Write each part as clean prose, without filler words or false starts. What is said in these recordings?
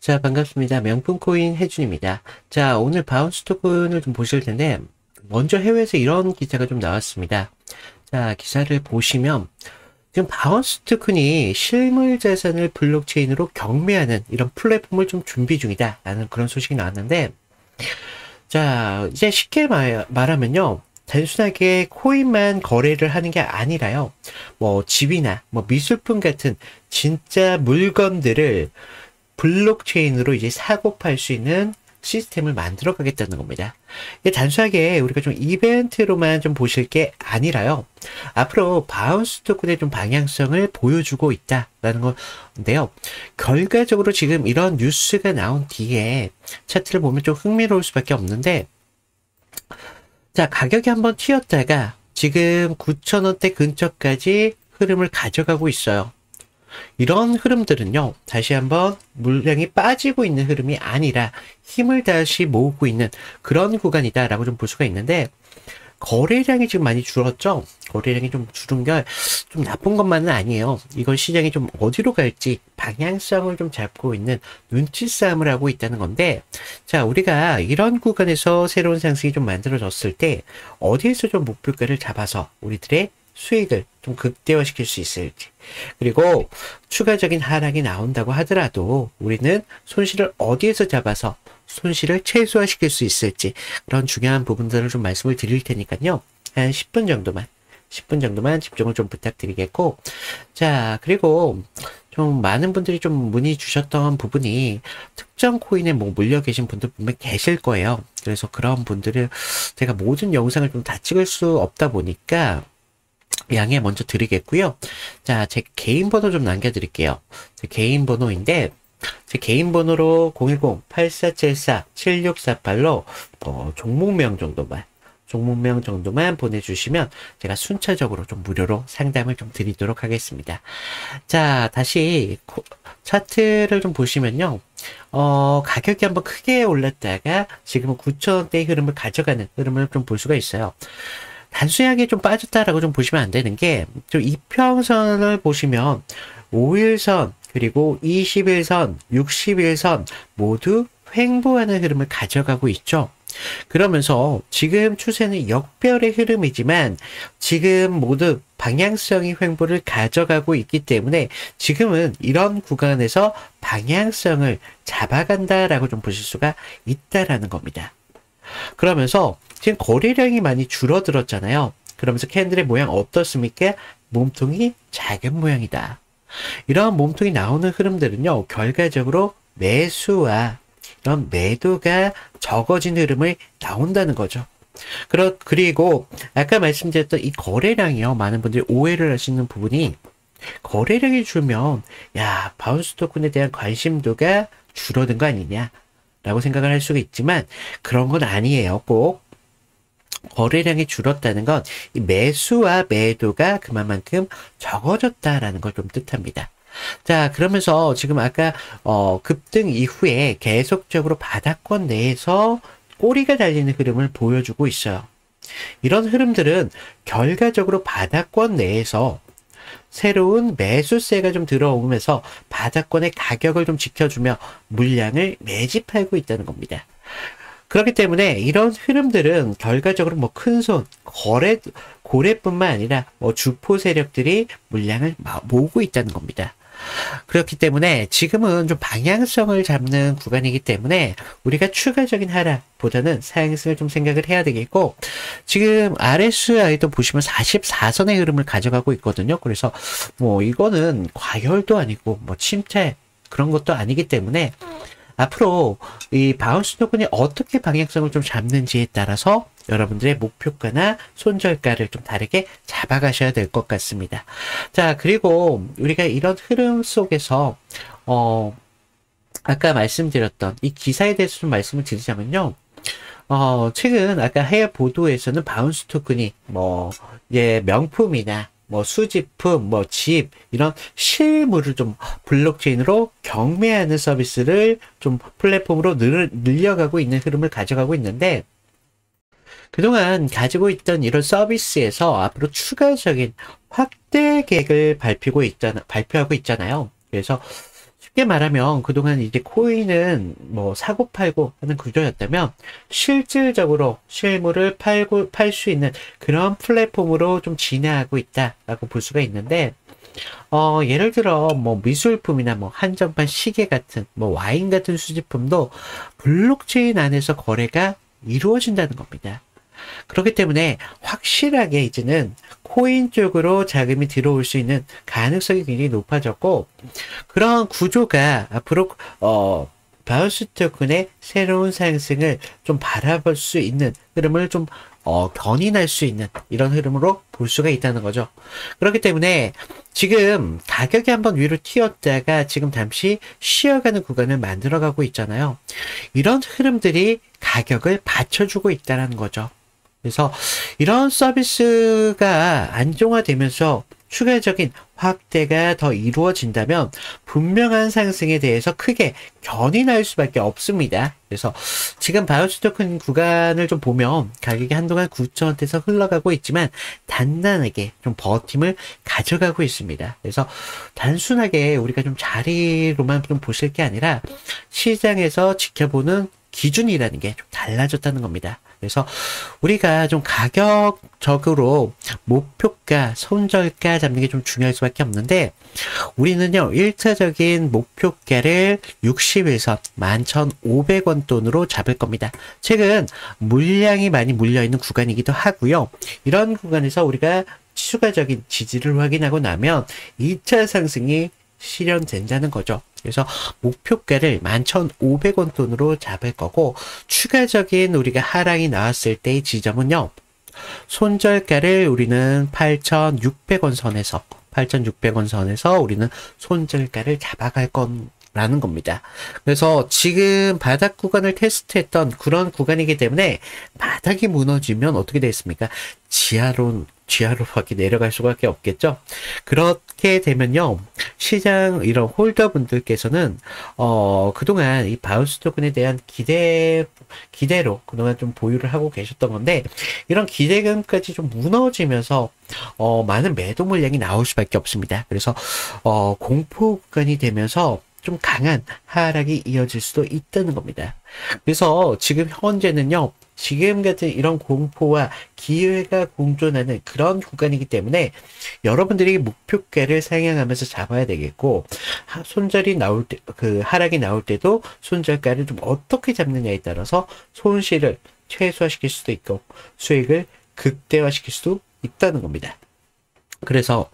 자, 반갑습니다. 명품 코인 혜준입니다. 자, 오늘 바운스 토큰을 좀 보실 텐데, 먼저 해외에서 이런 기사가 좀 나왔습니다. 자, 기사를 보시면, 지금 바운스 토큰이 실물 자산을 블록체인으로 경매하는 이런 플랫폼을 좀 준비 중이다. 라는 그런 소식이 나왔는데, 자, 이제 쉽게 말하면요. 단순하게 코인만 거래를 하는 게 아니라요. 뭐, 집이나 뭐 미술품 같은 진짜 물건들을 블록체인으로 이제 사고 팔 수 있는 시스템을 만들어 가겠다는 겁니다. 이게 단순하게 우리가 좀 이벤트로만 좀 보실 게 아니라요. 앞으로 바운스 토큰의 좀 방향성을 보여주고 있다라는 건데요. 결과적으로 지금 이런 뉴스가 나온 뒤에 차트를 보면 좀 흥미로울 수밖에 없는데, 자, 가격이 한번 튀었다가 지금 9,000원대 근처까지 흐름을 가져가고 있어요. 이런 흐름들은요, 다시 한번 물량이 빠지고 있는 흐름이 아니라 힘을 다시 모으고 있는 그런 구간이다라고 좀 볼 수가 있는데, 거래량이 지금 많이 줄었죠? 거래량이 좀 줄은 게 좀 나쁜 것만은 아니에요. 이건 시장이 좀 어디로 갈지 방향성을 좀 잡고 있는 눈치 싸움을 하고 있다는 건데, 자, 우리가 이런 구간에서 새로운 상승이 좀 만들어졌을 때 어디에서 좀 목표가를 잡아서 우리들의 수익을 좀 극대화시킬 수 있을지, 그리고 추가적인 하락이 나온다고 하더라도 우리는 손실을 어디에서 잡아서 손실을 최소화시킬 수 있을지, 그런 중요한 부분들을 좀 말씀을 드릴 테니까요. 한 10분 정도만 집중을 좀 부탁드리겠고, 자, 그리고 좀 많은 분들이 좀 문의 주셨던 부분이 특정 코인에 뭐 물려 계신 분들 분명 계실 거예요. 그래서 그런 분들을 제가 모든 영상을 좀 다 찍을 수 없다 보니까 양해 먼저 드리겠고요. 자, 제 개인 번호 좀 남겨드릴게요. 제 개인 번호인데, 제 개인 번호로 010-8474-7648로 종목명 정도만 보내주시면 제가 순차적으로 좀 무료로 상담을 좀 드리도록 하겠습니다. 자, 다시 차트를 좀 보시면요. 가격이 한번 크게 올랐다가 지금은 9,000원대의 흐름을 가져가는 흐름을 좀 볼 수가 있어요. 단순하게 좀 빠졌다라고 좀 보시면 안 되는 게, 좀 이평선을 보시면 5일선, 그리고 21선, 61선 모두 횡보하는 흐름을 가져가고 있죠. 그러면서 지금 추세는 역별의 흐름이지만 지금 모두 방향성이 횡보를 가져가고 있기 때문에 지금은 이런 구간에서 방향성을 잡아간다라고 좀 보실 수가 있다라는 겁니다. 그러면서 지금 거래량이 많이 줄어들었잖아요. 그러면서 캔들의 모양 어떻습니까? 몸통이 작은 모양이다. 이런 몸통이 나오는 흐름들은요, 결과적으로 매수와 이런 매도가 적어진 흐름을 나온다는 거죠. 그리고 아까 말씀드렸던 이 거래량이요, 많은 분들이 오해를 하시는 부분이, 거래량이 줄면 야, 바운스 토큰에 대한 관심도가 줄어든 거 아니냐 라고 생각을 할 수가 있지만, 그런 건 아니에요. 꼭 거래량이 줄었다는 건 이 매수와 매도가 그만큼 적어졌다라는 걸 좀 뜻합니다. 자, 그러면서 지금 아까 급등 이후에 계속적으로 바닥권 내에서 꼬리가 달리는 흐름을 보여주고 있어요. 이런 흐름들은 결과적으로 바닥권 내에서 새로운 매수세가 좀 들어오면서 바닥권의 가격을 좀 지켜주며 물량을 매집하고 있다는 겁니다. 그렇기 때문에 이런 흐름들은 결과적으로 뭐 큰손, 고래뿐만 아니라 뭐 주포 세력들이 물량을 모으고 있다는 겁니다. 그렇기 때문에 지금은 좀 방향성을 잡는 구간이기 때문에 우리가 추가적인 하락보다는 상승을 좀 생각을 해야 되겠고, 지금 RSI도 보시면 44선의 흐름을 가져가고 있거든요. 그래서 뭐 이거는 과열도 아니고 뭐 침체 그런 것도 아니기 때문에 앞으로 이 바운스 토큰이 어떻게 방향성을 좀 잡는지에 따라서 여러분들의 목표가나 손절가를 좀 다르게 잡아가셔야 될 것 같습니다. 자, 그리고 우리가 이런 흐름 속에서 아까 말씀드렸던 이 기사에 대해서 좀 말씀을 드리자면요. 최근 아까 해외 보도에서는 바운스 토큰이 뭐 명품이나 뭐 수집품, 뭐 집, 이런 실물을 좀 블록체인으로 경매하는 서비스를 좀 플랫폼으로 늘려가고 있는 흐름을 가져가고 있는데, 그동안 가지고 있던 이런 서비스에서 앞으로 추가적인 확대 계획을 발표하고 있잖아요. 그래서 쉽게 말하면 그동안 이제 코인은 뭐 사고 팔고 하는 구조였다면 실질적으로 실물을 팔 수 있는 그런 플랫폼으로 좀 진화하고 있다라고 볼 수가 있는데, 예를 들어 뭐 미술품이나 뭐 한정판 시계 같은 뭐 와인 같은 수집품도 블록체인 안에서 거래가 이루어진다는 겁니다. 그렇기 때문에 확실하게 이제는 코인 쪽으로 자금이 들어올 수 있는 가능성이 굉장히 높아졌고, 그런 구조가 앞으로 바운스 토큰의 새로운 상승을 좀 바라볼 수 있는 흐름을 좀 견인할 수 있는 이런 흐름으로 볼 수가 있다는 거죠. 그렇기 때문에 지금 가격이 한번 위로 튀었다가 지금 잠시 쉬어가는 구간을 만들어가고 있잖아요. 이런 흐름들이 가격을 받쳐주고 있다는 거죠. 그래서 이런 서비스가 안정화되면서 추가적인 확대가 더 이루어진다면 분명한 상승에 대해서 크게 견인할 수밖에 없습니다. 그래서 지금 바이오스 토큰 구간을 좀 보면 가격이 한동안 9,000원대에서 흘러가고 있지만 단단하게 좀 버팀을 가져가고 있습니다. 그래서 단순하게 우리가 좀 자리로만 좀 보실 게 아니라 시장에서 지켜보는 기준이라는 게 좀 달라졌다는 겁니다. 그래서 우리가 좀 가격적으로 목표가, 손절가 잡는 게 좀 중요할 수밖에 없는데, 우리는요, 1차적인 목표가를 60일선 11,500원 돈으로 잡을 겁니다. 최근 물량이 많이 물려있는 구간이기도 하고요. 이런 구간에서 우리가 추가적인 지지를 확인하고 나면 2차 상승이 실현된다는 거죠. 그래서 목표가를 11,500원 돈으로 잡을 거고, 추가적인 우리가 하락이 나왔을 때의 지점은요, 손절가를 우리는 8,600원 선에서 8,600원 선에서 우리는 손절가를 잡아갈 거라는 겁니다. 그래서 지금 바닥 구간을 테스트했던 그런 구간이기 때문에 바닥이 무너지면 어떻게 되겠습니까? 지하로밖에 내려갈 수밖에 없겠죠. 그렇게 되면요, 시장 이런 홀더분들께서는 그동안 이 바운스 토큰에 대한 기대로 그동안 좀 보유를 하고 계셨던 건데, 이런 기대감까지 좀 무너지면서 많은 매도 물량이 나올 수밖에 없습니다. 그래서 공포 구간이 되면서 좀 강한 하락이 이어질 수도 있다는 겁니다. 그래서 지금 현재는요, 지금 같은 이런 공포와 기회가 공존하는 그런 구간이기 때문에 여러분들이 목표가를 상향하면서 잡아야 되겠고, 손절이 나올 때, 그 하락이 나올 때도 손절가를 좀 어떻게 잡느냐에 따라서 손실을 최소화시킬 수도 있고 수익을 극대화시킬 수도 있다는 겁니다. 그래서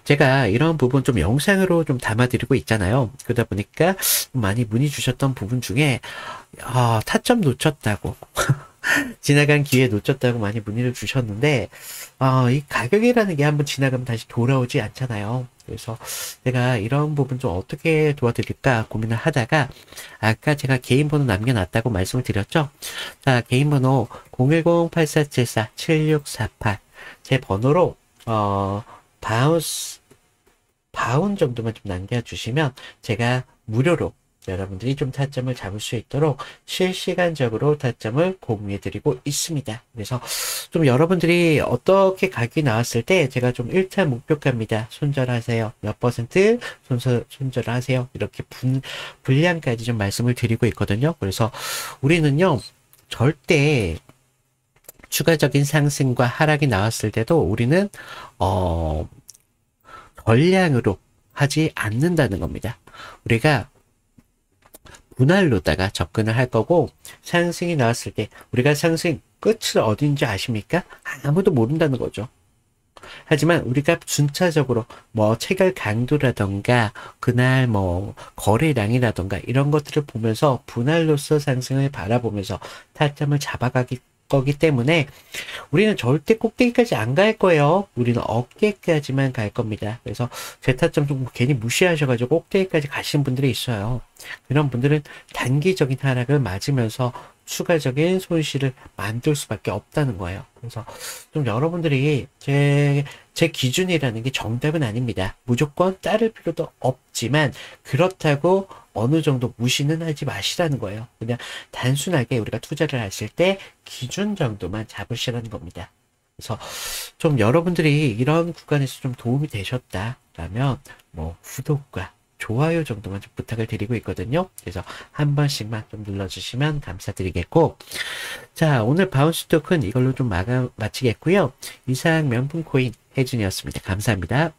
제가 이런 부분 좀 영상으로 좀 담아드리고 있잖아요. 그러다 보니까 많이 문의 주셨던 부분 중에 타점 놓쳤다고 지나간 기회 놓쳤다고 많이 문의를 주셨는데, 이 가격이라는 게 한번 지나가면 다시 돌아오지 않잖아요. 그래서 내가 이런 부분 좀 어떻게 도와드릴까 고민을 하다가, 아까 제가 개인 번호 남겨놨다고 말씀을 드렸죠. 자, 개인 번호 010-8474-7648 제 번호로 바운 정도만 좀 남겨주시면 제가 무료로 여러분들이 좀 타점을 잡을 수 있도록 실시간적으로 타점을 공유해드리고 있습니다. 그래서 좀 여러분들이 어떻게 가격이 나왔을 때 제가 좀 1차 목표가입니다. 손절하세요. 몇 퍼센트 손절하세요. 이렇게 분량까지 좀 말씀을 드리고 있거든요. 그래서 우리는요, 절대 추가적인 상승과 하락이 나왔을 때도 우리는 전량으로 하지 않는다는 겁니다. 우리가 분할로다가 접근을 할 거고, 상승이 나왔을 때 우리가 상승 끝을 어딘지 아십니까? 아무도 모른다는 거죠. 하지만 우리가 순차적으로 뭐 체결 강도라던가 그날 뭐 거래량이라던가 이런 것들을 보면서 분할로서 상승을 바라보면서 타점을 잡아가기 거기 때문에 우리는 절대 꼭대기까지 안 갈 거예요. 우리는 어깨까지만 갈 겁니다. 그래서 제 타점 좀 괜히 무시하셔가지고 꼭대기까지 가시는 분들이 있어요. 그런 분들은 단기적인 하락을 맞으면서 추가적인 손실을 만들 수밖에 없다는 거예요. 그래서 좀 여러분들이 제 기준이라는 게 정답은 아닙니다. 무조건 따를 필요도 없지만 그렇다고 어느 정도 무시는 하지 마시라는 거예요. 그냥 단순하게 우리가 투자를 하실 때 기준 정도만 잡으시라는 겁니다. 그래서 좀 여러분들이 이런 구간에서 좀 도움이 되셨다라면 뭐 구독과 좋아요 정도만 좀 부탁을 드리고 있거든요. 그래서 한 번씩만 좀 눌러주시면 감사드리겠고, 자, 오늘 바운스 토큰 이걸로 좀 마치겠고요. 이상 명품 코인 혜준이었습니다. 감사합니다.